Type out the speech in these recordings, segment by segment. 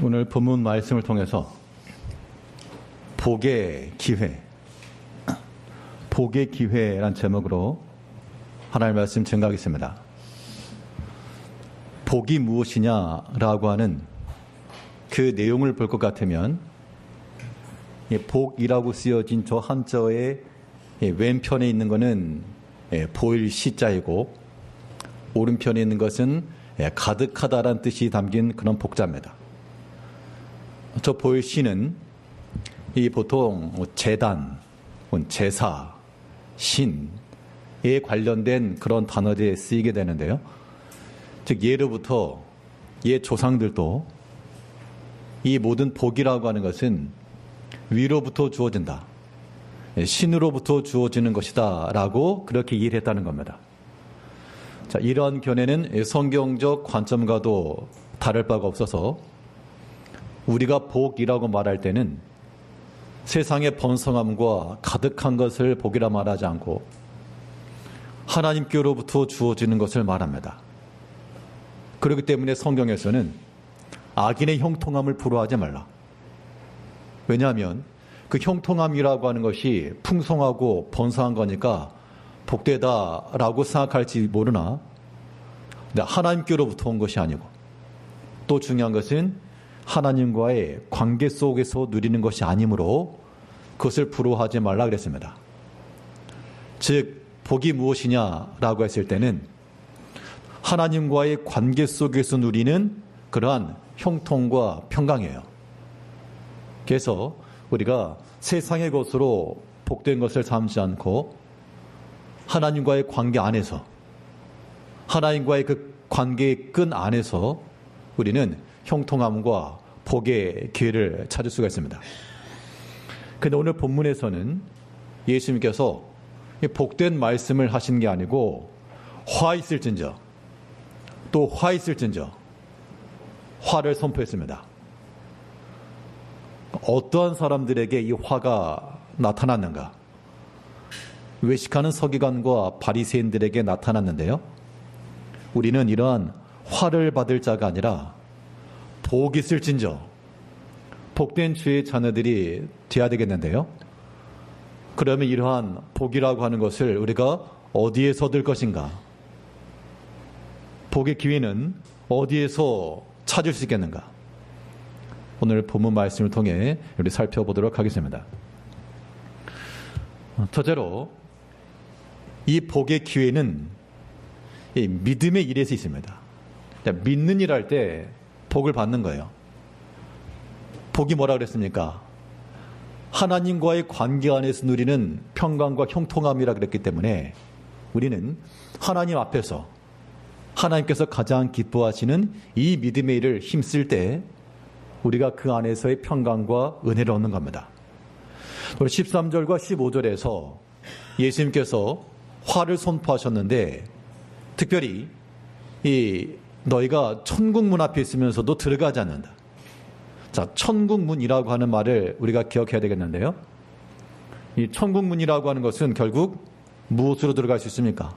오늘 본문 말씀을 통해서 복의 기회란 제목으로 하나님의 말씀 증거하겠습니다. 복이 무엇이냐라고 하는 그 내용을 볼 것 같으면 복이라고 쓰여진 저 한자의 왼편에 있는 것은 보일 시자이고 오른편에 있는 것은 가득하다라는 뜻이 담긴 그런 복자입니다. 저 보일 시는 이 보통 제단, 제사, 신에 관련된 그런 단어들에 쓰이게 되는데요. 즉 예로부터 옛 조상들도 이 모든 복이라고 하는 것은 위로부터 주어진다, 신으로부터 주어지는 것이다 라고 그렇게 이해를 했다는 겁니다. 자, 이러한 견해는 성경적 관점과도 다를 바가 없어서 우리가 복이라고 말할 때는 세상의 번성함과 가득한 것을 복이라 말하지 않고 하나님께로부터 주어지는 것을 말합니다. 그렇기 때문에 성경에서는 악인의 형통함을 부러워하지 말라. 왜냐하면 그 형통함이라고 하는 것이 풍성하고 번성한 거니까 복되다라고 생각할지 모르나 하나님께로부터 온 것이 아니고 또 중요한 것은 하나님과의 관계 속에서 누리는 것이 아니므로 그것을 부러워하지 말라 그랬습니다. 즉 복이 무엇이냐라고 했을 때는 하나님과의 관계 속에서 누리는 그러한 형통과 평강이에요. 그래서 우리가 세상의 것으로 복된 것을 삼지 않고 하나님과의 관계 안에서, 하나님과의 그 관계의 끈 안에서 우리는 형통함과 복의 기회를 찾을 수가 있습니다. 그런데 오늘 본문에서는 예수님께서 복된 말씀을 하신 게 아니고 화 있을진저, 또 화 있을진저, 화를 선포했습니다. 어떠한 사람들에게 이 화가 나타났는가? 외식하는 서기관과 바리새인들에게 나타났는데요. 우리는 이러한 화를 받을 자가 아니라 복 있을진저, 복된 주의 자녀들이 되어야 되겠는데요. 그러면 이러한 복이라고 하는 것을 우리가 어디에서 얻을 것인가? 복의 기회는 어디에서 찾을 수 있겠는가? 오늘 본문 말씀을 통해 우리 살펴보도록 하겠습니다. 첫째로 이 복의 기회는 이 믿음의 일에서 있습니다. 믿는 일 할 때 복을 받는 거예요. 복이 뭐라 그랬습니까? 하나님과의 관계 안에서 누리는 평강과 형통함이라 그랬기 때문에 우리는 하나님 앞에서 하나님께서 가장 기뻐하시는 이 믿음의 일을 힘쓸 때 우리가 그 안에서의 평강과 은혜를 얻는 겁니다. 우리 13절과 15절에서 예수님께서 화를 선포하셨는데 특별히 이 너희가 천국 문 앞에 있으면서도 들어가지 않는다. 자, 천국 문이라고 하는 말을 우리가 기억해야 되겠는데요. 이 천국 문이라고 하는 것은 결국 무엇으로 들어갈 수 있습니까?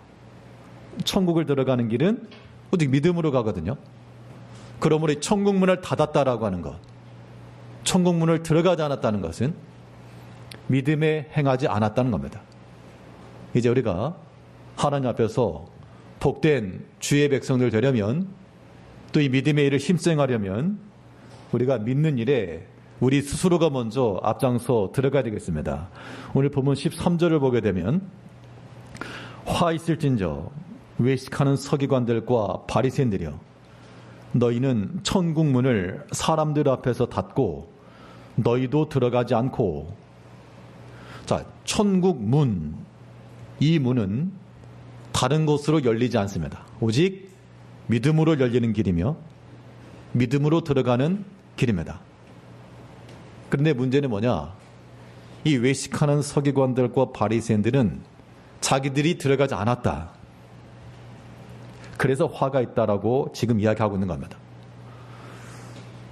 천국을 들어가는 길은 오직 믿음으로 가거든요. 그러므로 이 천국 문을 닫았다라고 하는 것, 천국 문을 들어가지 않았다는 것은 믿음에 행하지 않았다는 겁니다. 이제 우리가 하나님 앞에서 복된 주의 백성들 되려면, 또 이 믿음의 일을 힘써 행하려면 우리가 믿는 일에 우리 스스로가 먼저 앞장서 들어가야 되겠습니다. 오늘 본문 13절을 보게 되면 화 있을진저 외식하는 서기관들과 바리새인들이여 너희는 천국 문을 사람들 앞에서 닫고 너희도 들어가지 않고. 자, 천국 문, 이 문은 다른 곳으로 열리지 않습니다. 오직 믿음으로 열리는 길이며 믿음으로 들어가는 길입니다. 그런데 문제는 뭐냐? 이 외식하는 서기관들과 바리새인들은 자기들이 들어가지 않았다. 그래서 화가 있다라고 지금 이야기하고 있는 겁니다.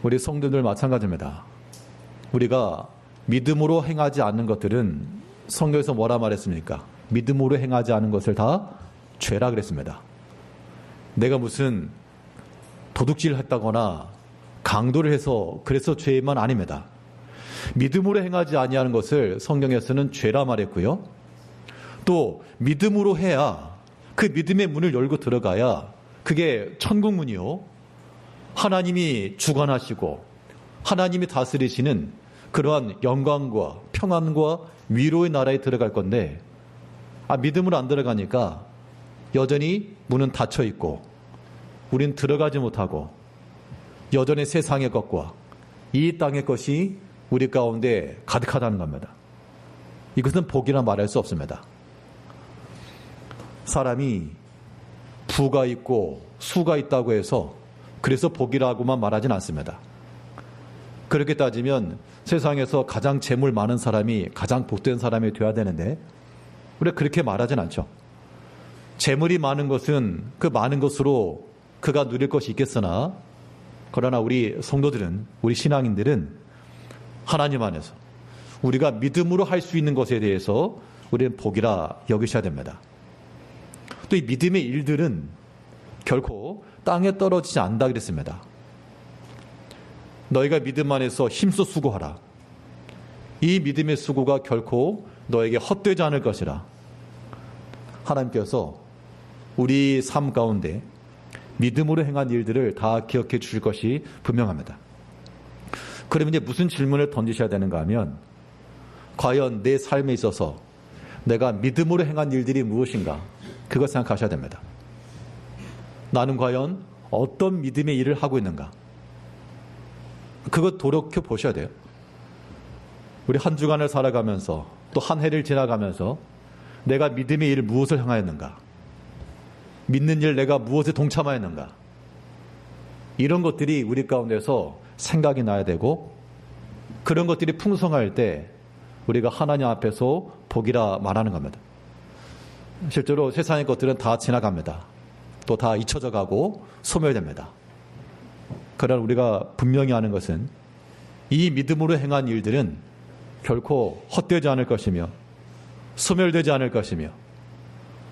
우리 성도들 마찬가지입니다. 우리가 믿음으로 행하지 않는 것들은 성경에서 뭐라 말했습니까? 믿음으로 행하지 않은 것을 다 죄라 그랬습니다. 내가 무슨 도둑질 했다거나 강조를 해서 그래서 죄만 아닙니다. 믿음으로 행하지 아니하는 것을 성경에서는 죄라 말했고요. 또 믿음으로 해야 그 믿음의 문을 열고 들어가야 그게 천국문이요. 하나님이 주관하시고 하나님이 다스리시는 그러한 영광과 평안과 위로의 나라에 들어갈 건데 믿음으로 안 들어가니까 여전히 문은 닫혀 있고 우린 들어가지 못하고 여전히 세상의 것과 이 땅의 것이 우리 가운데 가득하다는 겁니다. 이것은 복이라 말할 수 없습니다. 사람이 부가 있고 수가 있다고 해서 그래서 복이라고만 말하진 않습니다. 그렇게 따지면 세상에서 가장 재물 많은 사람이 가장 복된 사람이 되어야 되는데 우리가 그렇게 말하진 않죠. 재물이 많은 것은 그 많은 것으로 그가 누릴 것이 있겠으나 그러나 우리 성도들은 우리 신앙인들은 하나님 안에서 우리가 믿음으로 할 수 있는 것에 대해서 우리는 복이라 여기셔야 됩니다. 또 이 믿음의 일들은 결코 땅에 떨어지지 않는다 그랬습니다. 너희가 믿음 안에서 힘써 수고하라. 이 믿음의 수고가 결코 너에게 헛되지 않을 것이라. 하나님께서 우리 삶 가운데 믿음으로 행한 일들을 다 기억해 주실 것이 분명합니다. 그러면 이제 무슨 질문을 던지셔야 되는가 하면 과연 내 삶에 있어서 내가 믿음으로 행한 일들이 무엇인가 그것 생각하셔야 됩니다. 나는 과연 어떤 믿음의 일을 하고 있는가 그것 돌이켜 보셔야 돼요. 우리 한 주간을 살아가면서 또 한 해를 지나가면서 내가 믿음의 일을 무엇을 행하였는가, 믿는 일 내가 무엇에 동참하였는가, 이런 것들이 우리 가운데서 생각이 나야 되고 그런 것들이 풍성할 때 우리가 하나님 앞에서 복이라 말하는 겁니다. 실제로 세상의 것들은 다 지나갑니다. 또 다 잊혀져 가고 소멸됩니다. 그러나 우리가 분명히 아는 것은 이 믿음으로 행한 일들은 결코 헛되지 않을 것이며 소멸되지 않을 것이며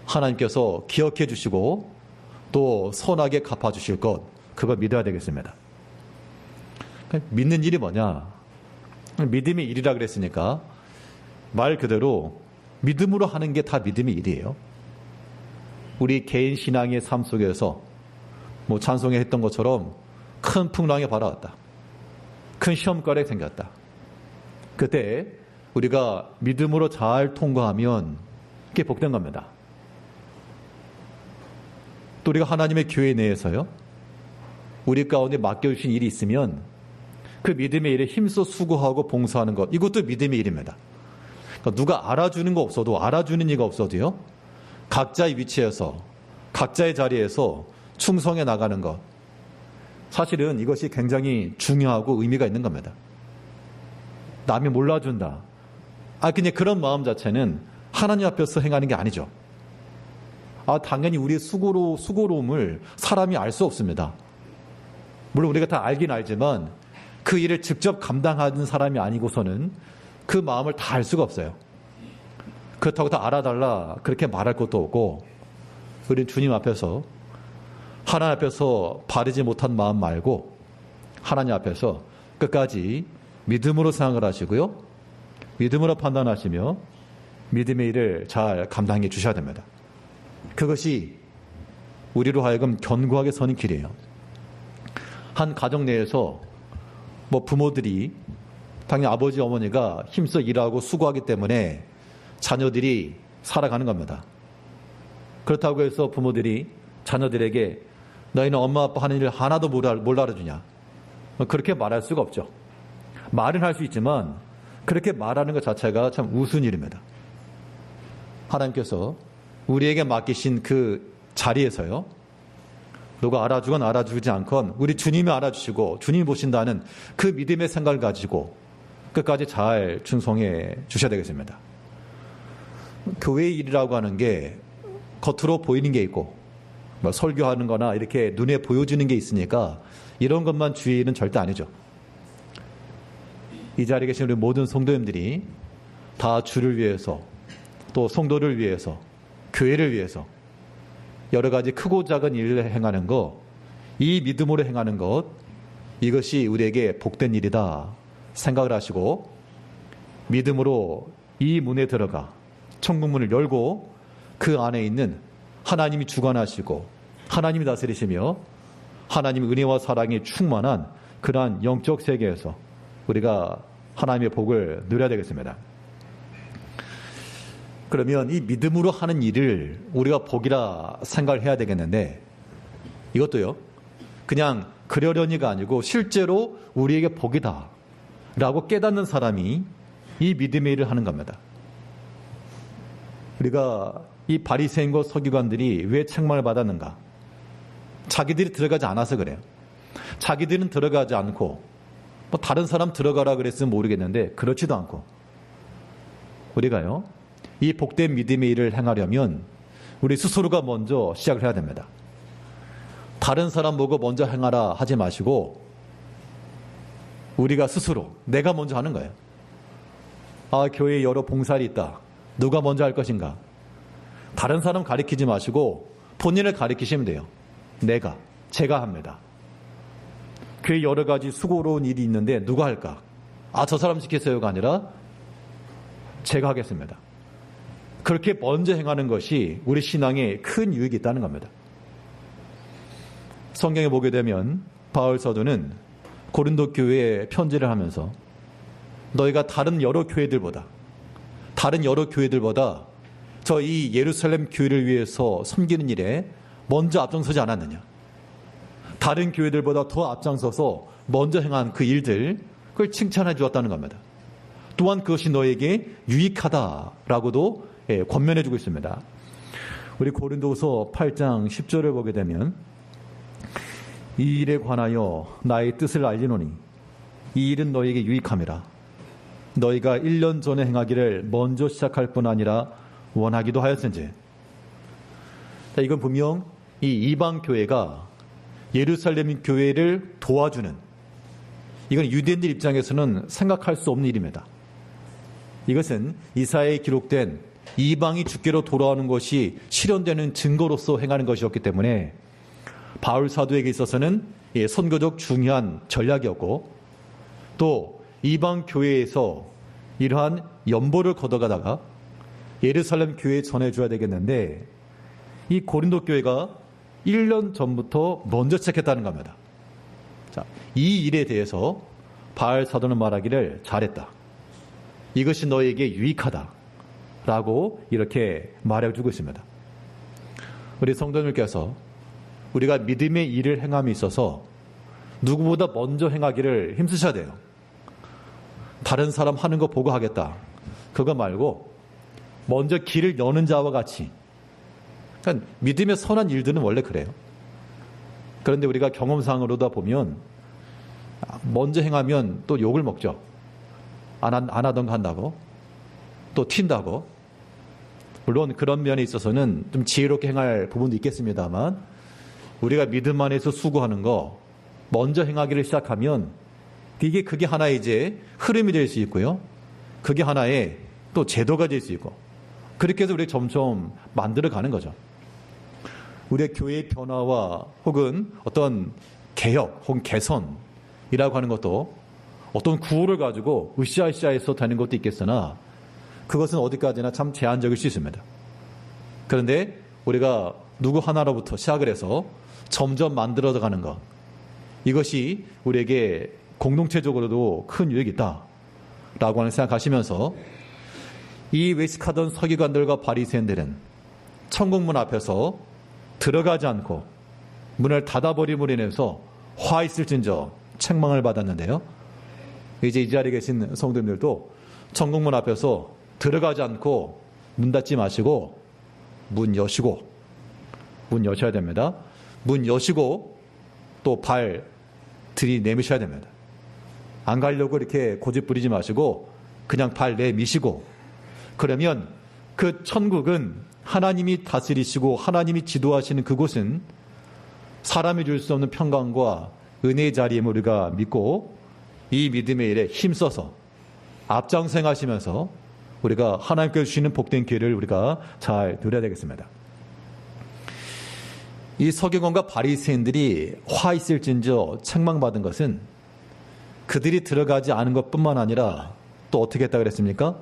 하나님께서 기억해 주시고 또 선하게 갚아주실 것, 그거 믿어야 되겠습니다. 믿는 일이 뭐냐? 믿음의 일이라 그랬으니까 말 그대로 믿음으로 하는 게 다 믿음의 일이에요. 우리 개인 신앙의 삶 속에서 찬송에 했던 것처럼 큰 풍랑이 발아왔다. 큰 시험거리가 생겼다. 그때 우리가 믿음으로 잘 통과하면 그게 복된 겁니다. 또 우리가 하나님의 교회 내에서요, 우리 가운데 맡겨주신 일이 있으면 그 믿음의 일에 힘써 수고하고 봉사하는 것, 이것도 믿음의 일입니다. 그러니까 누가 알아주는 거 없어도, 알아주는 이가 없어도요, 각자의 위치에서 각자의 자리에서 충성해 나가는 것, 사실은 이것이 굉장히 중요하고 의미가 있는 겁니다. 남이 몰라준다, 그냥 그런 마음 자체는 하나님 앞에서 행하는 게 아니죠. 당연히 우리의 수고로움을 사람이 알 수 없습니다. 물론 우리가 다 알긴 알지만 그 일을 직접 감당하는 사람이 아니고서는 그 마음을 다 알 수가 없어요. 그렇다고 다 알아달라 그렇게 말할 것도 없고, 우리는 주님 앞에서, 하나님 앞에서 바르지 못한 마음 말고 하나님 앞에서 끝까지 믿음으로 생각을 하시고요, 믿음으로 판단하시며 믿음의 일을 잘 감당해 주셔야 됩니다. 그것이 우리로 하여금 견고하게 서는 길이에요. 한 가정 내에서 부모들이, 당연히 아버지 어머니가 힘써 일하고 수고하기 때문에 자녀들이 살아가는 겁니다. 그렇다고 해서 부모들이 자녀들에게 너희는 엄마 아빠 하는 일을 하나도 못 알아주냐, 그렇게 말할 수가 없죠. 말은 할 수 있지만 그렇게 말하는 것 자체가 참 우스운 일입니다. 하나님께서 우리에게 맡기신 그 자리에서요, 누가 알아주건 알아주지 않건 우리 주님이 알아주시고 주님이 보신다는 그 믿음의 생각을 가지고 끝까지 잘 충성해 주셔야 되겠습니다. 교회의 일이라고 하는 게 겉으로 보이는 게 있고 설교하는 거나 이렇게 눈에 보여지는 게 있으니까 이런 것만 주의는 절대 아니죠. 이 자리에 계신 우리 모든 성도님들이 다 주를 위해서, 또 성도를 위해서, 교회를 위해서 여러 가지 크고 작은 일을 행하는 것, 이 믿음으로 행하는 것, 이것이 우리에게 복된 일이다 생각을 하시고 믿음으로 이 문에 들어가 천국문을 열고 그 안에 있는 하나님이 주관하시고 하나님이 다스리시며 하나님의 은혜와 사랑이 충만한 그러한 영적 세계에서 우리가 하나님의 복을 누려야 되겠습니다. 그러면 이 믿음으로 하는 일을 우리가 복이라 생각을 해야 되겠는데 이것도요, 그냥 그러려니가 아니고 실제로 우리에게 복이다 라고 깨닫는 사람이 이 믿음의 일을 하는 겁니다. 우리가 이 바리새인과 서기관들이 왜 책망을 받았는가? 자기들이 들어가지 않아서 그래요. 자기들은 들어가지 않고 뭐 다른 사람 들어가라 그랬으면 모르겠는데 그렇지도 않고 우리가요, 이 복된 믿음의 일을 행하려면 우리 스스로가 먼저 시작을 해야 됩니다. 다른 사람 보고 먼저 행하라 하지 마시고 우리가 스스로 내가 먼저 하는 거예요. 아, 교회에 여러 봉사일이 있다. 누가 먼저 할 것인가? 다른 사람 가리키지 마시고 본인을 가리키시면 돼요. 제가 합니다. 교회 여러 가지 수고로운 일이 있는데 누가 할까? 아, 저 사람 시켰어요가 아니라 제가 하겠습니다. 그렇게 먼저 행하는 것이 우리 신앙에 큰 유익이 있다는 겁니다. 성경에 보게 되면 바울 사도는 고린도 교회에 편지를 하면서 너희가 다른 여러 교회들보다 저 이 예루살렘 교회를 위해서 섬기는 일에 먼저 앞장서지 않았느냐. 다른 교회들보다 더 앞장서서 먼저 행한 그 일들, 그걸 칭찬해 주었다는 겁니다. 또한 그것이 너에게 유익하다라고도 권면해 주고 있습니다. 우리 고린도서 8장 10절을 보게 되면 이 일에 관하여 나의 뜻을 알리노니 이 일은 너에게 유익함이라. 너희가 1년 전에 행하기를 먼저 시작할 뿐 아니라 원하기도 하였은지. 이건 분명 이 이방 교회가 예루살렘 교회를 도와주는, 이건 유대인들 입장에서는 생각할 수 없는 일입니다. 이것은 이사야에 기록된 이방이 주께로 돌아오는 것이 실현되는 증거로서 행하는 것이었기 때문에 바울 사도에게 있어서는 선교적 중요한 전략이었고, 또 이방 교회에서 이러한 연보를 걷어가다가 예루살렘 교회에 전해줘야 되겠는데 이 고린도 교회가 1년 전부터 먼저 시작했다는 겁니다. 자, 이 일에 대해서 바울 사도는 말하기를 잘했다. 이것이 너에게 유익하다. 라고 이렇게 말해주고 있습니다. 우리 성도님께서 우리가 믿음의 일을 행함에 있어서 누구보다 먼저 행하기를 힘쓰셔야 돼요. 다른 사람 하는 거 보고 하겠다. 그거 말고 먼저 길을 여는 자와 같이. 그러니까 믿음의 선한 일들은 원래 그래요. 그런데 우리가 경험상으로다 보면 먼저 행하면 또 욕을 먹죠. 안 하던 거 한다고. 또 튄다고. 물론 그런 면에 있어서는 좀 지혜롭게 행할 부분도 있겠습니다만 우리가 믿음 안에서 수고하는 거 먼저 행하기를 시작하면 그게 하나의 이제 흐름이 될 수 있고요. 그게 하나의 또 제도가 될 수 있고 그렇게 해서 우리가 점점 만들어가는 거죠. 우리의 교회의 변화와 혹은 어떤 개혁 혹은 개선이라고 하는 것도 어떤 구호를 가지고 으쌰으쌰해서 되는 것도 있겠으나 그것은 어디까지나 참 제한적일 수 있습니다. 그런데 우리가 누구 하나로부터 시작을 해서 점점 만들어가는 것, 이것이 우리에게 공동체적으로도 큰 유익이 있다라고 하는 생각하시면서 이 외식하던 서기관들과 바리새인들은 천국문 앞에서 들어가지 않고 문을 닫아버림으로 인해서 화 있을진저 책망을 받았는데요. 이제 이 자리에 계신 성도님들도 천국문 앞에서 들어가지 않고 문 닫지 마시고 문 여셔야 됩니다. 문 여시고 또 발 들이내미셔야 됩니다. 안 가려고 이렇게 고집 부리지 마시고 그냥 발 내미시고, 그러면 그 천국은 하나님이 다스리시고 하나님이 지도하시는 그곳은 사람이 줄 수 없는 평강과 은혜의 자리임을 우리가 믿고 이 믿음의 일에 힘써서 앞장서 행하시면서 우리가 하나님께서 주시는 복된 기회를 우리가 잘 누려야 되겠습니다. 이 서기관과 바리새인들이 화 있을진저 책망받은 것은 그들이 들어가지 않은 것뿐만 아니라 또 어떻게 했다 그랬습니까?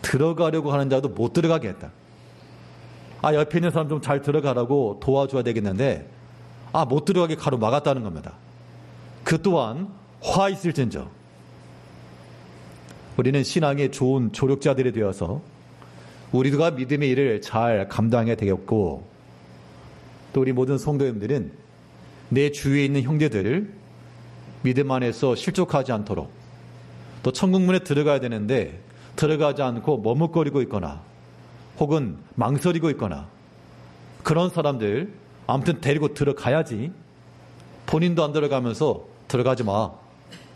들어가려고 하는 자도 못 들어가게 했다. 옆에 있는 사람 좀 잘 들어가라고 도와줘야 되겠는데 못 들어가게 가로막았다는 겁니다. 그 또한 화 있을진저. 우리는 신앙의 좋은 조력자들이 되어서 우리가 믿음의 일을 잘 감당해야 되겠고, 또 우리 모든 성도님들은 내 주위에 있는 형제들을 믿음 안에서 실족하지 않도록, 또 천국문에 들어가야 되는데 들어가지 않고 머뭇거리고 있거나 혹은 망설이고 있거나 그런 사람들 아무튼 데리고 들어가야지, 본인도 안 들어가면서 들어가지 마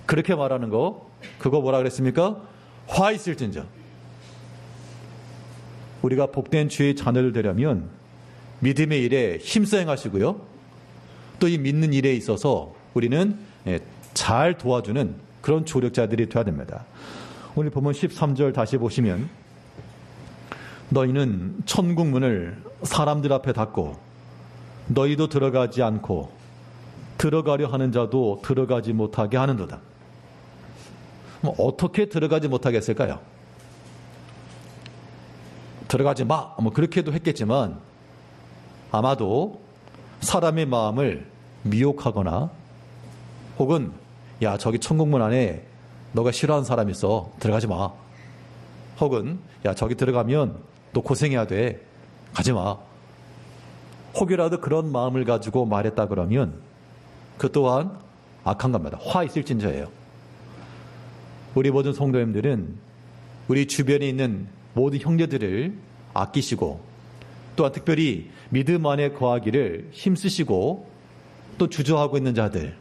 그렇게 말하는 거, 그거 뭐라 그랬습니까? 화 있을진저. 우리가 복된 주의 자녀를 되려면 믿음의 일에 힘써 행하시고요, 또 이 믿는 일에 있어서 우리는 잘 도와주는 그런 조력자들이 되어야 됩니다. 오늘 보면 13절 다시 보시면, 너희는 천국문을 사람들 앞에 닫고 너희도 들어가지 않고 들어가려 하는 자도 들어가지 못하게 하는도다. 어떻게 들어가지 못하게 했을까요? 들어가지 마 그렇게도 했겠지만 아마도 사람의 마음을 미혹하거나 혹은 야 저기 천국문 안에 너가 싫어하는 사람 있어 들어가지 마, 혹은 야 저기 들어가면 너 고생해야 돼 가지 마, 혹이라도 그런 마음을 가지고 말했다 그러면 그 또한 악한 겁니다. 화 있을진저예요. 우리 모든 성도님들은 우리 주변에 있는 모든 형제들을 아끼시고, 또한 특별히 믿음 안에 거하기를 힘쓰시고 또 주저하고 있는 자들,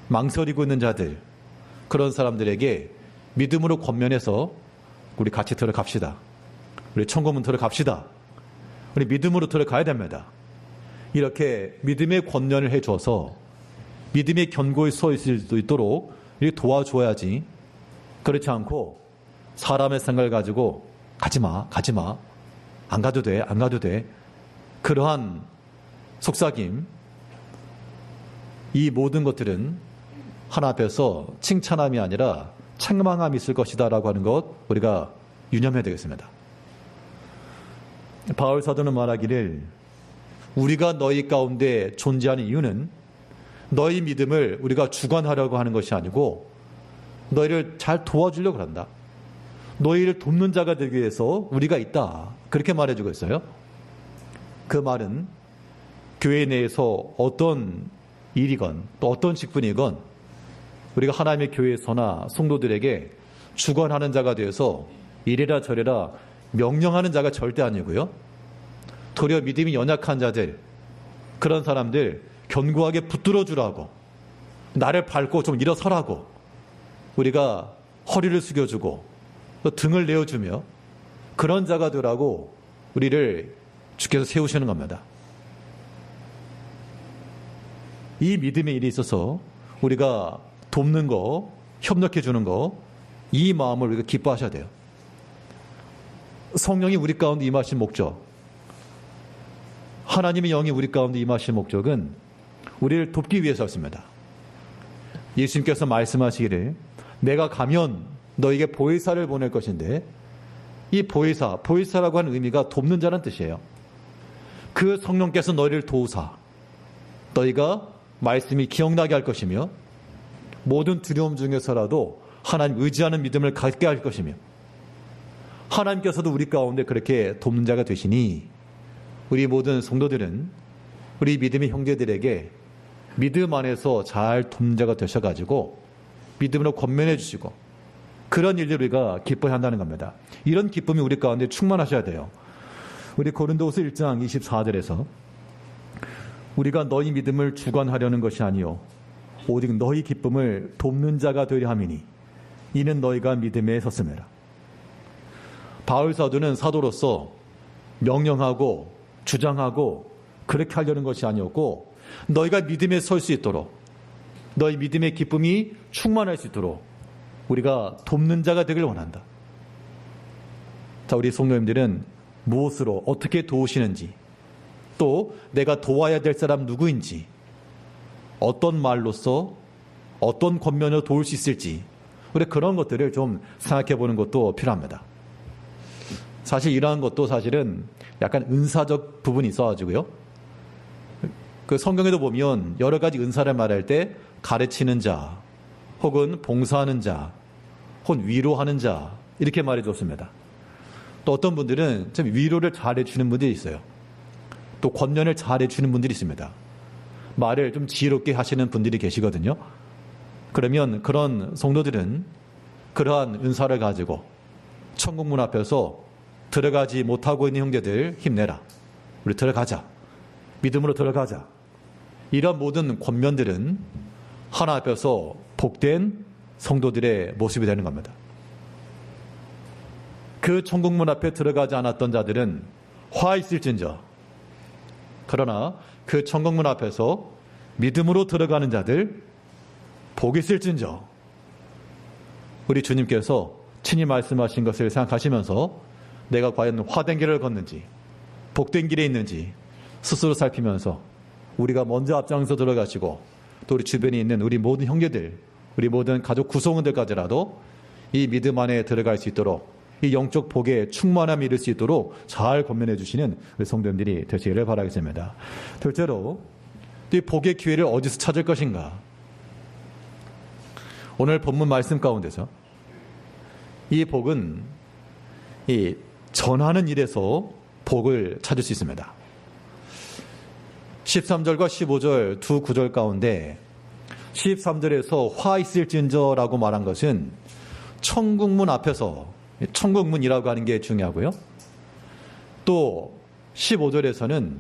망설이고 있는 자들, 그런 사람들에게 믿음으로 권면해서 우리 같이 들어갑시다. 우리 천국문 들어갑시다. 우리 믿음으로 들어가야 됩니다. 이렇게 믿음의 권면을 해줘서 믿음의 견고히 서 있을 수 있도록 이렇게 도와줘야지, 그렇지 않고 사람의 생각을 가지고 가지마 안 가도 돼 그러한 속삭임, 이 모든 것들은 하나 앞에서 칭찬함이 아니라 책망함이 있을 것이다 라고 하는 것 우리가 유념해야 되겠습니다. 바울 사도는 말하기를, 우리가 너희 가운데 존재하는 이유는 너희 믿음을 우리가 주관하려고 하는 것이 아니고 너희를 잘 도와주려고 한다. 너희를 돕는 자가 되기 위해서 우리가 있다. 그렇게 말해주고 있어요. 그 말은 교회 내에서 어떤 일이건 또 어떤 직분이건 우리가 하나님의 교회에서나 성도들에게 주관하는 자가 되어서 이래라 저래라 명령하는 자가 절대 아니고요. 도리어 믿음이 연약한 자들, 그런 사람들 견고하게 붙들어 주라고, 나를 밟고 좀 일어서라고 우리가 허리를 숙여주고 또 등을 내어주며 그런 자가 되라고 우리를 주께서 세우시는 겁니다. 이 믿음의 일에 있어서 우리가 돕는 거, 협력해 주는 거, 이 마음을 우리가 기뻐하셔야 돼요. 성령이 우리 가운데 임하신 목적, 하나님의 영이 우리 가운데 임하신 목적은 우리를 돕기 위해서였습니다. 예수님께서 말씀하시기를, 내가 가면 너에게 보혜사를 보낼 것인데, 이 보혜사라고 하는 의미가 돕는 자라는 뜻이에요. 그 성령께서 너희를 도우사 너희가 말씀이 기억나게 할 것이며 모든 두려움 중에서라도 하나님 의지하는 믿음을 갖게 할 것이며, 하나님께서도 우리 가운데 그렇게 돕는 자가 되시니 우리 모든 성도들은 우리 믿음의 형제들에게 믿음 안에서 잘 돕는 자가 되셔가지고 믿음으로 권면해 주시고 그런 일들을 우리가 기뻐해야 한다는 겁니다. 이런 기쁨이 우리 가운데 충만하셔야 돼요. 우리 고린도후서 1장 24절에서 우리가 너희 믿음을 주관하려는 것이 아니요 오직 너희 기쁨을 돕는 자가 되려 함이니 이는 너희가 믿음에 섰음이라. 바울 사도는 사도로서 명령하고 주장하고 그렇게 하려는 것이 아니었고, 너희가 믿음에 설 수 있도록, 너희 믿음의 기쁨이 충만할 수 있도록 우리가 돕는 자가 되길 원한다. 자, 우리 성도님들은 무엇으로 어떻게 도우시는지, 또 내가 도와야 될 사람 누구인지, 어떤 말로써 어떤 권면으로 도울 수 있을지 우리 그런 것들을 좀 생각해 보는 것도 필요합니다. 사실 이러한 것도 사실은 약간 은사적 부분이 있어가지고요. 그 성경에도 보면 여러 가지 은사를 말할 때 가르치는 자, 혹은 봉사하는 자, 혹은 위로하는 자 이렇게 말해줬습니다. 또 어떤 분들은 참 위로를 잘해주는 분들이 있어요. 또 권면을 잘해주는 분들이 있습니다. 말을 좀 지혜롭게 하시는 분들이 계시거든요. 그러면 그런 성도들은 그러한 은사를 가지고 천국문 앞에서 들어가지 못하고 있는 형제들 힘내라. 우리 들어가자. 믿음으로 들어가자. 이런 모든 권면들은 하나 앞에서 복된 성도들의 모습이 되는 겁니다. 그 천국문 앞에 들어가지 않았던 자들은 화 있을진저. 그러나 그 천국문 앞에서 믿음으로 들어가는 자들 복 있을진저. 우리 주님께서 친히 말씀하신 것을 생각하시면서 내가 과연 화된 길을 걷는지 복된 길에 있는지 스스로 살피면서 우리가 먼저 앞장서 들어가시고 또 우리 주변에 있는 우리 모든 형제들, 우리 모든 가족 구성원들까지라도 이 믿음 안에 들어갈 수 있도록 이 영적 복에 충만함이 이룰 수 있도록 잘 권면해 주시는 우리 성도님들이 되시기를 바라겠습니다. 둘째로 이 복의 기회를 어디서 찾을 것인가? 오늘 본문 말씀 가운데서 이 복은 이 전하는 일에서 복을 찾을 수 있습니다. 13절과 15절 두 구절 가운데 13절에서 화 있을진저라고 말한 것은 천국문 앞에서 천국문이라고 하는 게 중요하고요. 또 15절에서는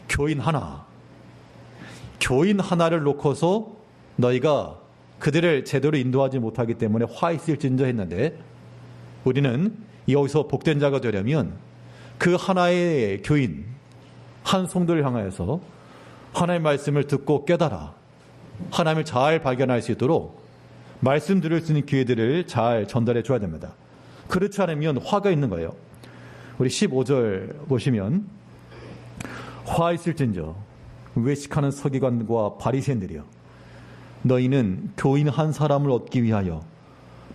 교인 하나를 놓고서 너희가 그들을 제대로 인도하지 못하기 때문에 화 있을진저 했는데 우리는 여기서 복된 자가 되려면 그 하나의 교인 한 성도를 향하여서 하나님의 말씀을 듣고 깨달아 하나님을 잘 발견할 수 있도록 말씀 들을 수 있는 기회들을 잘 전달해 줘야 됩니다. 그렇지 않으면 화가 있는 거예요. 우리 15절 보시면 화 있을진저 외식하는 서기관과 바리새인들이여 너희는 교인 한 사람을 얻기 위하여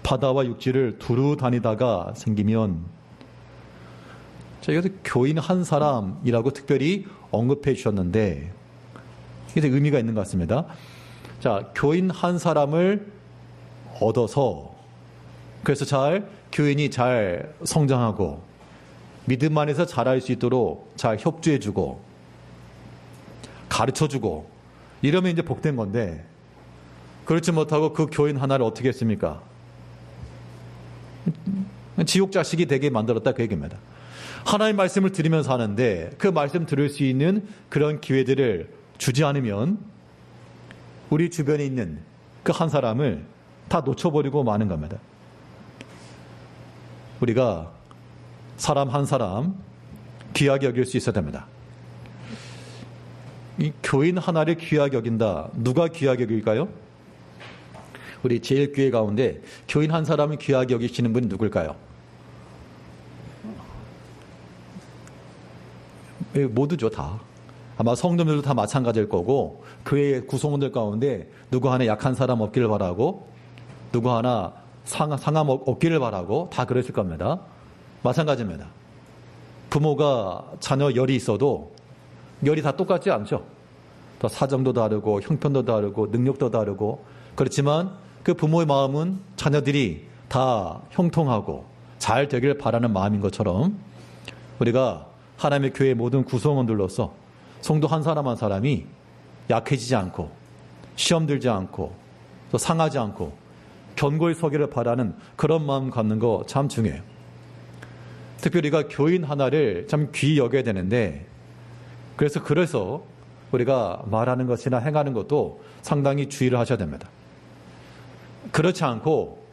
바다와 육지를 두루 다니다가 생기면 자, 여기서 교인 한 사람이라고 특별히 언급해 주셨는데 이게 의미가 있는 것 같습니다. 자, 교인 한 사람을 얻어서 그래서 교인이 잘 성장하고 믿음 안에서 잘할 수 있도록 잘 협조해 주고 가르쳐 주고 이러면 이제 복된 건데 그렇지 못하고 그 교인 하나를 어떻게 했습니까? 지옥 자식이 되게 만들었다 그 얘기입니다. 하나님의 말씀을 들으면서 하는데 그 말씀 들을 수 있는 그런 기회들을 주지 않으면 우리 주변에 있는 그 한 사람을 다 놓쳐버리고 마는 겁니다. 우리가 사람 한 사람 귀하게 여길 수 있어야 됩니다. 이 교인 하나를 귀하게 여긴다. 누가 귀하게 여길까요? 우리 제일교회 가운데 교인 한 사람을 귀하게 여기시는 분이 누굴까요? 모두죠, 다. 아마 성도들도 다 마찬가지일 거고 교회 구성원들 가운데 누구 하나 약한 사람 없기를 바라고 누구 하나 상함 없기를 바라고 다 그러실 겁니다. 마찬가지입니다. 부모가 자녀 열이 있어도 열이 다 똑같지 않죠. 또 사정도 다르고 형편도 다르고 능력도 다르고 그렇지만 그 부모의 마음은 자녀들이 다 형통하고 잘 되길 바라는 마음인 것처럼 우리가 하나님의 교회 모든 구성원들로서 성도 한 사람 한 사람이 약해지지 않고 시험 들지 않고 또 상하지 않고 견고히 서기를 바라는 그런 마음 갖는 거 참 중요해요. 특별히 우리가 교인 하나를 참 귀히 여겨야 되는데 그래서 우리가 말하는 것이나 행하는 것도 상당히 주의를 하셔야 됩니다. 그렇지 않고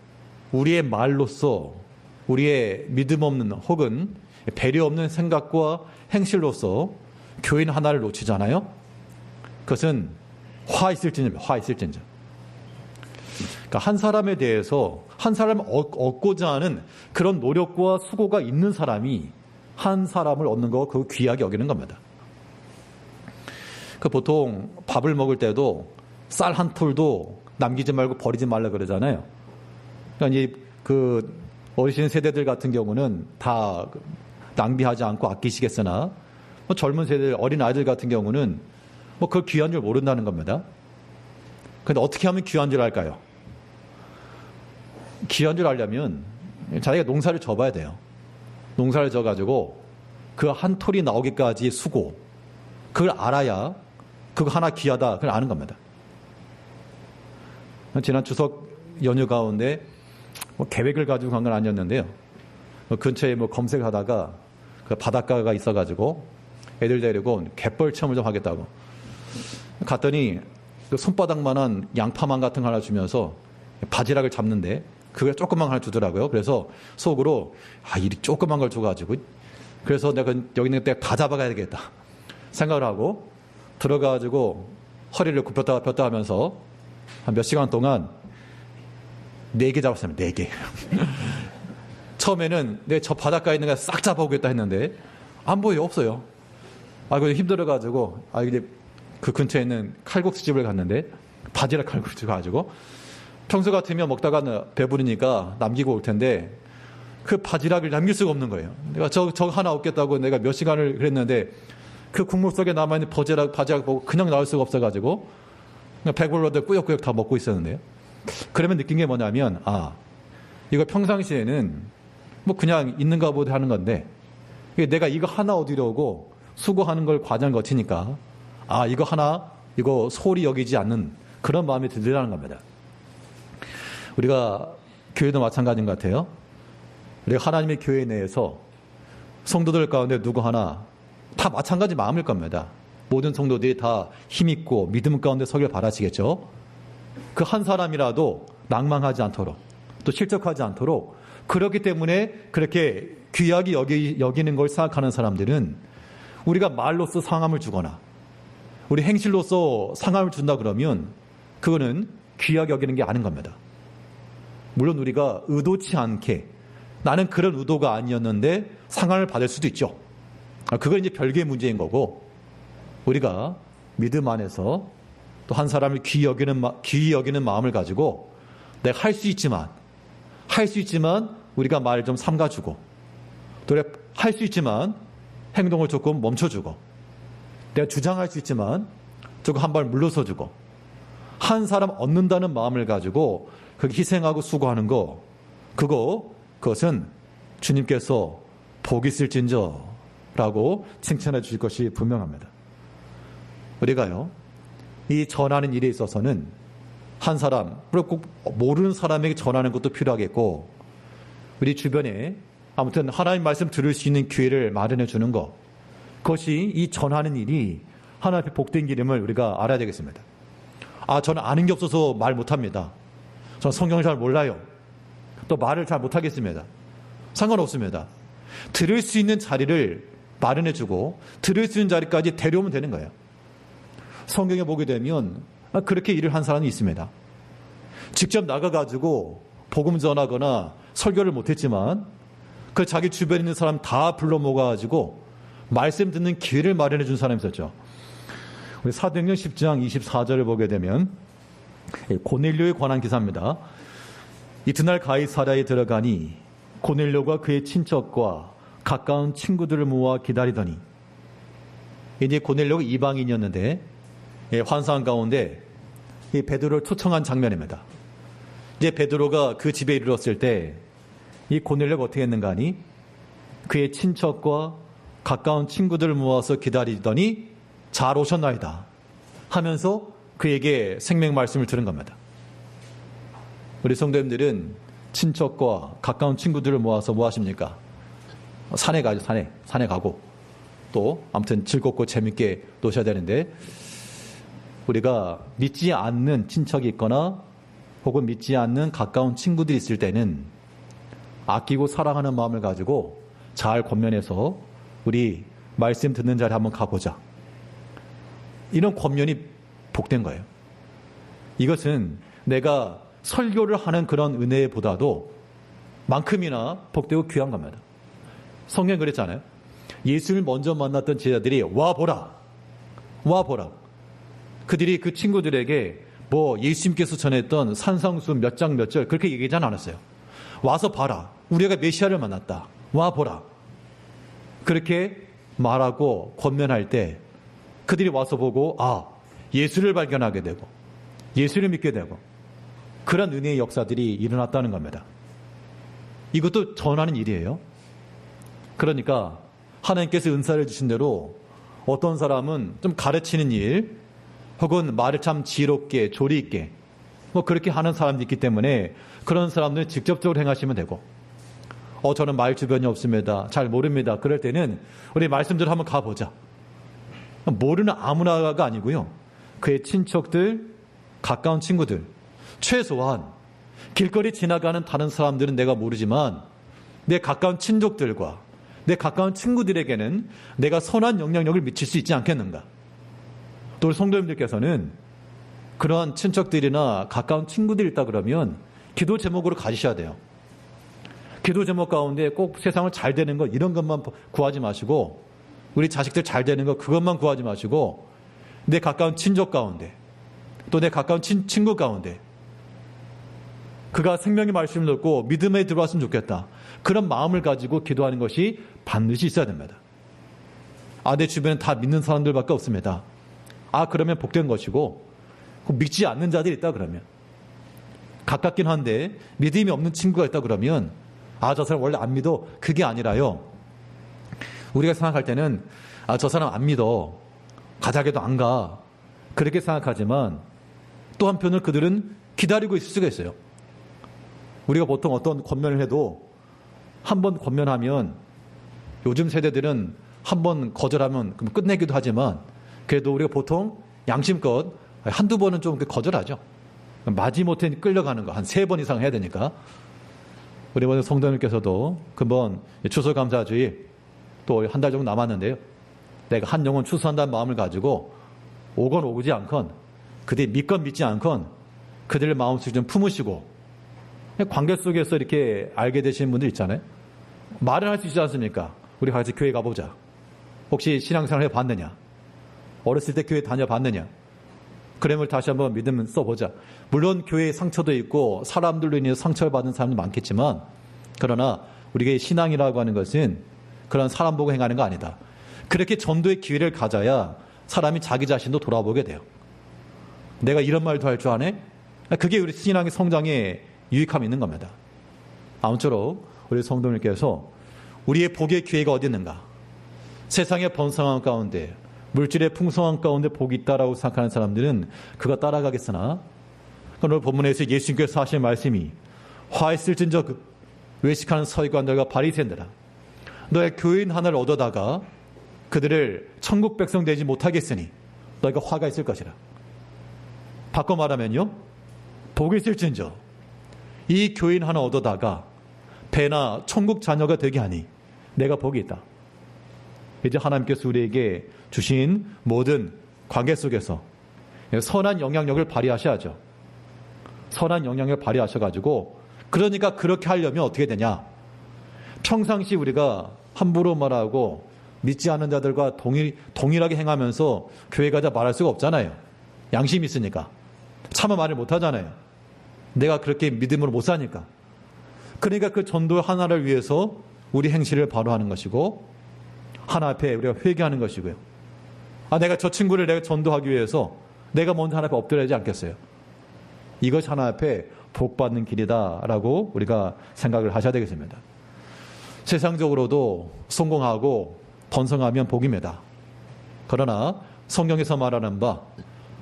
우리의 말로써 우리의 믿음 없는 혹은 배려 없는 생각과 행실로서 교인 하나를 놓치잖아요. 그것은 화 있을진저. 그러니까 한 사람에 대해서 한 사람을 얻고자 하는 그런 노력과 수고가 있는 사람이 한 사람을 얻는 거 그거 귀하게 여기는 겁니다. 그 보통 밥을 먹을 때도 쌀 한 톨도 남기지 말고 버리지 말라 그러잖아요. 그러니까 그 어르신 세대들 같은 경우는 다 낭비하지 않고 아끼시겠으나 뭐 젊은 세대 어린 아이들 같은 경우는 뭐 그걸 귀한 줄 모른다는 겁니다. 그런데 어떻게 하면 귀한 줄 알까요? 귀한 줄 알려면 자기가 농사를 져봐야 돼요. 농사를 져가지고 그 한 톨이 나오기까지 수고, 그걸 알아야 그거 하나 귀하다 그걸 아는 겁니다. 지난 추석 연휴 가운데 뭐 계획을 가지고 간 건 아니었는데요. 근처에 뭐 검색하다가 그 바닷가가 있어가지고 애들 데리고 갯벌 체험을 좀 하겠다고 갔더니 그 손바닥만한 양파망 같은 거 하나 주면서 바지락을 잡는데 그걸 조그만 거 하나 주더라고요. 그래서 속으로 이 조그만 걸 줘가지고 그래서 내가 여기 있는 때 다 잡아가야 되겠다 생각을 하고 들어가가지고 허리를 굽혔다 폈다 하면서 한 몇 시간 동안 4개 잡았습니다. 4개. 처음에는 내 저 바닷가에 있는 거 싹 잡아오겠다 했는데 안 보여요. 없어요. 그거 힘들어가지고 이제 그 근처에 있는 칼국수집을 갔는데 바지락 칼국수 가지고 평소 같으면 먹다가 배부르니까 남기고 올 텐데 그 바지락을 남길 수가 없는 거예요. 내가 저 하나 없겠다고 내가 몇 시간을 그랬는데 그 국물 속에 남아있는 바지락 보고 그냥 나올 수가 없어가지고 그냥 배불러도 꾸역꾸역 다 먹고 있었는데요. 그러면 느낀 게 뭐냐면 이거 평상시에는 뭐 그냥 있는가 보다 하는 건데 내가 이거 하나 얻으려고 수고하는 걸 과정을 거치니까 이거 하나 이거 소홀히 여기지 않는 그런 마음이 들더라는 겁니다. 우리가 교회도 마찬가지인 것 같아요. 우리가 하나님의 교회 내에서 성도들 가운데 누구 하나 다 마찬가지 마음일 겁니다. 모든 성도들이 다 힘있고 믿음 가운데 서길 바라시겠죠. 그 한 사람이라도 낭망하지 않도록 또 실족하지 않도록 그렇기 때문에 그렇게 귀하게 여기는 걸 생각하는 사람들은 우리가 말로써 상함을 주거나 우리 행실로써 상함을 준다 그러면 그거는 귀하게 여기는 게 아닌 겁니다. 물론 우리가 의도치 않게 나는 그런 의도가 아니었는데 상함을 받을 수도 있죠. 그건 이제 별개의 문제인 거고 우리가 믿음 안에서 또 한 사람을 귀히 여기는 마음을 가지고 내가 할 수 있지만 우리가 말을 좀 삼가주고 또 할 수 있지만 행동을 조금 멈춰주고 내가 주장할 수 있지만 조금 한 발 물러서주고 한 사람 얻는다는 마음을 가지고 그렇게 희생하고 수고하는 거 그것은 주님께서 복이 있을진저 라고 칭찬해 주실 것이 분명합니다. 우리가요 이 전하는 일에 있어서는 한 사람 꼭 모르는 사람에게 전하는 것도 필요하겠고 우리 주변에 아무튼 하나님 말씀 들을 수 있는 기회를 마련해 주는 것 그것이 이 전하는 일이 하나님의 복된 길임을 우리가 알아야 되겠습니다. 저는 아는 게 없어서 말 못합니다. 저는 성경을 잘 몰라요. 또 말을 잘 못하겠습니다. 상관없습니다. 들을 수 있는 자리를 마련해 주고 들을 수 있는 자리까지 데려오면 되는 거예요. 성경에 보게 되면 그렇게 일을 한 사람이 있습니다. 직접 나가가지고 복음 전하거나 설교를 못했지만 그 자기 주변에 있는 사람 다 불러 모아가지고 말씀 듣는 기회를 마련해 준 사람이 있었죠. 우리 사도행전 10장 24절을 보게 되면 고넬료에 관한 기사입니다. 이튿날 가이사랴에 들어가니 고넬료가 그의 친척과 가까운 친구들을 모아 기다리더니 이제 고넬료가 이방인이었는데 환상 가운데 이 베드로를 초청한 장면입니다. 이제 베드로가 그 집에 이르렀을 때 이 고넬료가 어떻게 했는가 하니 그의 친척과 가까운 친구들을 모아서 기다리더니 잘 오셨나이다 하면서 그에게 생명 말씀을 들은 겁니다. 우리 성도님들은 친척과 가까운 친구들을 모아서 뭐 하십니까? 산에 가죠. 산에 가고 또 아무튼 즐겁고 재밌게 노셔야 되는데 우리가 믿지 않는 친척이 있거나 혹은 믿지 않는 가까운 친구들이 있을 때는 아끼고 사랑하는 마음을 가지고 잘 권면해서 우리 말씀 듣는 자리에 한번 가보자. 이런 권면이 복된 거예요. 이것은 내가 설교를 하는 그런 은혜보다도 만큼이나 복되고 귀한 겁니다. 성경 그랬잖아요. 예수를 먼저 만났던 제자들이 와보라. 그들이 그 친구들에게 뭐 예수님께서 전했던 산상수 몇 장 몇 절 그렇게 얘기하지 않았어요. 와서 봐라. 우리가 메시아를 만났다. 와 보라. 그렇게 말하고 권면할 때 그들이 와서 보고 예수를 발견하게 되고 예수를 믿게 되고 그런 은혜의 역사들이 일어났다는 겁니다. 이것도 전하는 일이에요. 그러니까 하나님께서 은사를 주신 대로 어떤 사람은 좀 가르치는 일 혹은 말을 참 지혜롭게 조리 있게 뭐 그렇게 하는 사람도 있기 때문에 그런 사람들은 직접적으로 행하시면 되고 저는 말 주변이 없습니다. 잘 모릅니다. 그럴 때는 우리 말씀대로 한번 가보자. 모르는 아무나가 아니고요. 그의 친척들, 가까운 친구들, 최소한 길거리 지나가는 다른 사람들은 내가 모르지만 내 가까운 친족들과 내 가까운 친구들에게는 내가 선한 영향력을 미칠 수 있지 않겠는가. 또 우리 성도님들께서는 그러한 친척들이나 가까운 친구들이 있다 그러면 기도 제목으로 가지셔야 돼요. 기도 제목 가운데 꼭 세상을 잘 되는 것 이런 것만 구하지 마시고 우리 자식들 잘 되는 것 그것만 구하지 마시고 내 가까운 친족 가운데 또 내 가까운 친구 가운데 그가 생명의 말씀을 듣고 믿음에 들어왔으면 좋겠다. 그런 마음을 가지고 기도하는 것이 반드시 있어야 됩니다. 내 주변에 다 믿는 사람들밖에 없습니다. 그러면 복된 것이고 믿지 않는 자들이 있다 그러면 가깝긴 한데 믿음이 없는 친구가 있다 그러면 저 사람 원래 안 믿어. 그게 아니라요. 우리가 생각할 때는 저 사람 안 믿어. 가자게도 안 가. 그렇게 생각하지만 또 한편으로 그들은 기다리고 있을 수가 있어요. 우리가 보통 어떤 권면을 해도 한 번 권면하면 요즘 세대들은 한 번 거절하면 끝내기도 하지만 그래도 우리가 보통 양심껏 한두 번은 좀 거절하죠. 마지못해 끌려가는 거 한 3번 이상 해야 되니까. 우리 모든 성도님께서도 금번 추수감사주일 또 한 달 정도 남았는데요. 내가 한 영혼 추수한다는 마음을 가지고 오건 오지 않건 그들이 믿건 믿지 않건 그들의 마음속에 좀 품으시고 관계 속에서 이렇게 알게 되시는 분들 있잖아요. 말은 할 수 있지 않습니까? 우리 같이 교회 가보자. 혹시 신앙생활 해봤느냐? 어렸을 때 교회 다녀봤느냐? 그램을 다시 한번 믿음 써보자. 물론 교회에 상처도 있고 사람들로 인해 상처를 받은 사람도 많겠지만 그러나 우리가 신앙이라고 하는 것은 그런 사람 보고 행하는 거 아니다. 그렇게 전도의 기회를 가져야 사람이 자기 자신도 돌아보게 돼요. 내가 이런 말도 할 줄 아네? 그게 우리 신앙의 성장에 유익함이 있는 겁니다. 아무쪼록 우리 성도님께서 우리의 복의 기회가 어디 있는가? 세상의 번성함 가운데 물질의 풍성함 가운데 복이 있다라고 생각하는 사람들은 그거 따라가겠으나 오늘 본문에서 예수님께서 하신 말씀이 화했을진저 외식하는 서기관들과 바리새인들아 너의 교인 하나를 얻어다가 그들을 천국 백성 되지 못하겠으니 너희가 화가 있을 것이라. 바꿔 말하면요. 복이 있을진저 이 교인 하나 얻어다가 배나 천국 자녀가 되게 하니 내가 복이 있다. 이제 하나님께서 우리에게 주신 모든 관계 속에서 선한 영향력을 발휘하셔야죠. 선한 영향력을 발휘하셔가지고 그러니까 그렇게 하려면 어떻게 되냐. 평상시 우리가 함부로 말하고 믿지 않는 자들과 동일하게 행하면서 교회 가자 말할 수가 없잖아요. 양심이 있으니까. 차마 말을 못하잖아요. 내가 그렇게 믿음으로 못 사니까. 그러니까 그 전도 하나를 위해서 우리 행실을 바로 하는 것이고 하나 앞에 우리가 회개하는 것이고요. 내가 저 친구를 내가 전도하기 위해서 내가 먼저 하나 앞에 엎드려야지 않겠어요. 이것이 하나 앞에 복받는 길이다라고 우리가 생각을 하셔야 되겠습니다. 세상적으로도 성공하고 번성하면 복입니다. 그러나 성경에서 말하는 바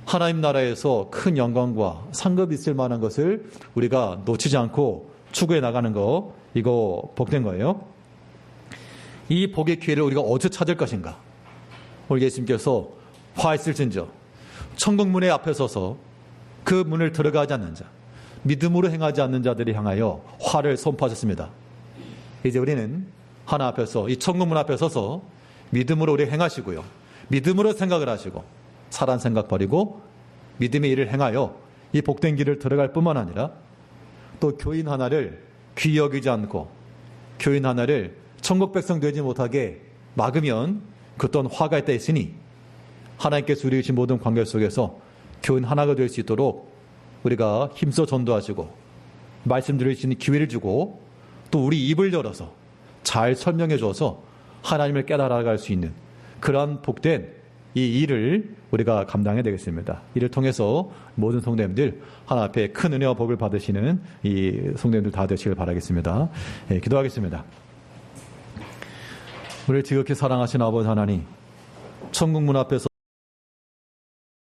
하나님 나라에서 큰 영광과 상급이 있을 만한 것을 우리가 놓치지 않고 추구해 나가는 거 이거 복된 거예요. 이 복의 기회를 우리가 어디서 찾을 것인가? 오늘 예수님께서 화했을진저 천국 문의 앞에 서서 그 문을 들어가지 않는 자 믿음으로 행하지 않는 자들이 향하여 화를 선포하셨습니다. 이제 우리는 하나 앞에서 이 천국 문 앞에 서서 믿음으로 우리 행하시고요. 믿음으로 생각을 하시고 사란 생각 버리고 믿음의 일을 행하여 이 복된 길을 들어갈 뿐만 아니라 또 교인 하나를 귀히 여기지 않고 교인 하나를 천국 백성 되지 못하게 막으면 그 또한 화가 있다 했으니 하나님께서 우리 주신 모든 관계 속에서 교인 하나가 될 수 있도록 우리가 힘써 전도하시고 말씀 드릴 수 있는 기회를 주고 또 우리 입을 열어서 잘 설명해 줘서 하나님을 깨달아갈 수 있는 그러한 복된 이 일을 우리가 감당해야 되겠습니다. 이를 통해서 모든 성도님들 하나님 앞에 큰 은혜와 복을 받으시는 이 성도님들 다 되시길 바라겠습니다. 예, 기도하겠습니다. 우리를 지극히 사랑하신 아버지 하나님, 천국 문 앞에서